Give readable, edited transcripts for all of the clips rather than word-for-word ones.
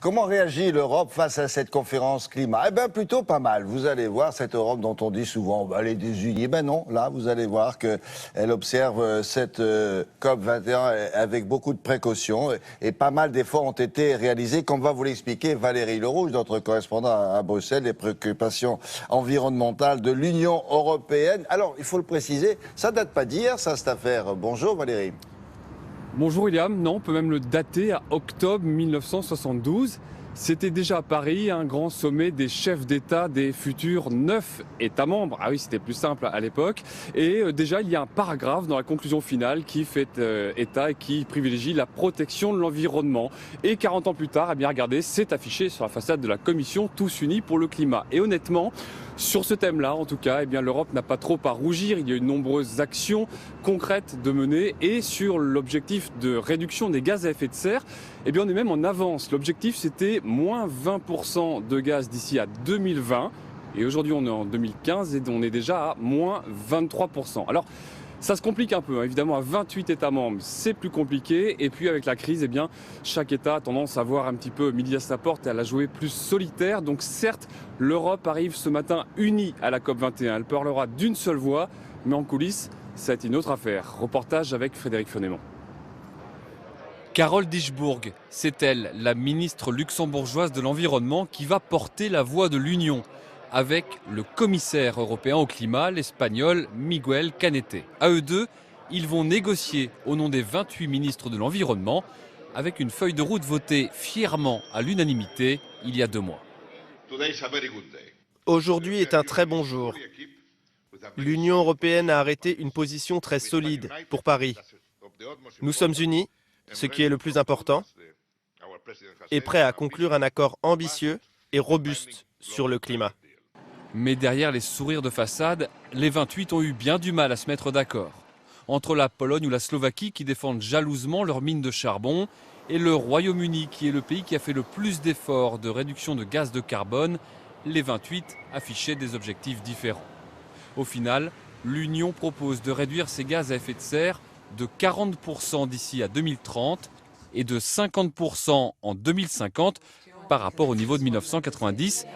Comment réagit l'Europe face à cette conférence climat? Eh bien, plutôt pas mal. Vous allez voir cette Europe dont on dit souvent, elle est désunie. Ben non, là, vous allez voir qu'elle observe cette COP21 avec beaucoup de précautions et pas mal d'efforts ont été réalisés, comme va vous l'expliquer Valérie Lerouge, notre correspondant à Bruxelles, les préoccupations environnementales de l'Union européenne. Alors, il faut le préciser, ça date pas d'hier, ça, cette affaire. Bonjour Valérie. Bonjour William, non, on peut même le dater à octobre 1972. C'était déjà à Paris un grand sommet des chefs d'État des futurs 9 États membres. Ah oui, c'était plus simple à l'époque. Et déjà, il y a un paragraphe dans la conclusion finale qui fait état et qui privilégie la protection de l'environnement. Et 40 ans plus tard, eh bien, regardez, c'est affiché sur la façade de la commission Tous Unis pour le climat. Et honnêtement, sur ce thème-là, en tout cas, eh bien, l'Europe n'a pas trop à rougir. Il y a eu de nombreuses actions concrètes de mener. Et sur l'objectif de réduction des gaz à effet de serre, eh bien, on est même en avance. L'objectif, c'était moins 20% de gaz d'ici à 2020. Et aujourd'hui, on est en 2015 et on est déjà à moins 23%. Alors, ça se complique un peu, hein. Évidemment, à 28 États membres, c'est plus compliqué. Et puis, avec la crise, eh bien, chaque État a tendance à voir un petit peu midi à sa porte et à la jouer plus solitaire. Donc, certes, l'Europe arrive ce matin unie à la COP21. Elle parlera d'une seule voix, mais en coulisses, ça a été une autre affaire. Reportage avec Frédéric Fenémont. Carole Dieschbourg, c'est elle, la ministre luxembourgeoise de l'Environnement, qui va porter la voix de l'Union avec le commissaire européen au climat, l'Espagnol Miguel Canete. À eux deux, ils vont négocier au nom des 28 ministres de l'Environnement avec une feuille de route votée fièrement à l'unanimité il y a 2 mois. Aujourd'hui est un très bon jour. L'Union européenne a arrêté une position très solide pour Paris. Nous sommes unis, ce qui est le plus important, et prêts à conclure un accord ambitieux et robuste sur le climat. Mais derrière les sourires de façade, les 28 ont eu bien du mal à se mettre d'accord. Entre la Pologne ou la Slovaquie qui défendent jalousement leurs mines de charbon et le Royaume-Uni qui est le pays qui a fait le plus d'efforts de réduction de gaz de carbone, les 28 affichaient des objectifs différents. Au final, l'Union propose de réduire ses gaz à effet de serre de 40% d'ici à 2030 et de 50% en 2050 par rapport au niveau de 1990,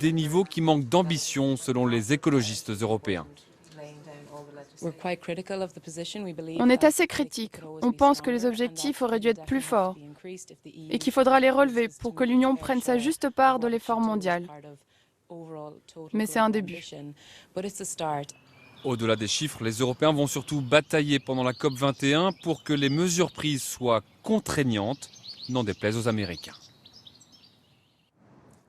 des niveaux qui manquent d'ambition selon les écologistes européens. On est assez critique. On pense que les objectifs auraient dû être plus forts et qu'il faudra les relever pour que l'Union prenne sa juste part de l'effort mondial. Mais c'est un début. Au-delà des chiffres, les Européens vont surtout batailler pendant la COP21 pour que les mesures prises soient contraignantes, n'en déplaise aux Américains.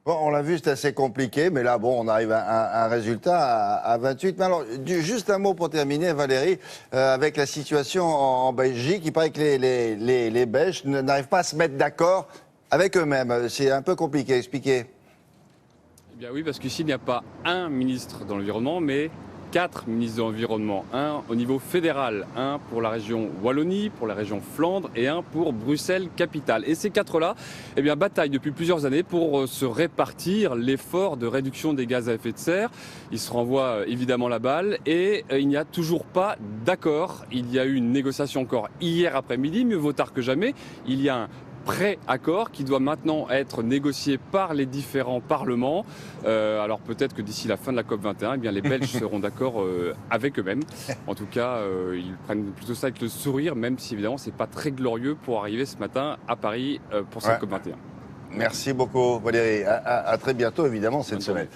Bon, on l'a vu, c'est assez compliqué, mais là, bon, on arrive à un résultat à 28. Mais alors, juste un mot pour terminer, Valérie, avec la situation en Belgique, il paraît que les Belges n'arrivent pas à se mettre d'accord avec eux-mêmes. C'est un peu compliqué, expliquez. Eh bien oui, parce qu'ici, il n'y a pas un ministre dans l'environnement, mais 4 ministres de l'Environnement, un au niveau fédéral, un pour la région Wallonie, pour la région Flandre et un pour Bruxelles-Capitale. Et ces 4-là eh bien, bataillent depuis plusieurs années pour se répartir l'effort de réduction des gaz à effet de serre. Ils se renvoient évidemment la balle et il n'y a toujours pas d'accord. Il y a eu une négociation encore hier après-midi, mieux vaut tard que jamais. Il y a un pré-accord qui doit maintenant être négocié par les différents parlements. Alors peut-être que d'ici la fin de la COP21, eh bien, les Belges seront d'accord avec eux-mêmes. En tout cas, ils prennent plutôt ça avec le sourire, même si évidemment c'est pas très glorieux pour arriver ce matin à Paris pour cette COP21. Merci beaucoup Valérie. À très bientôt évidemment cette semaine.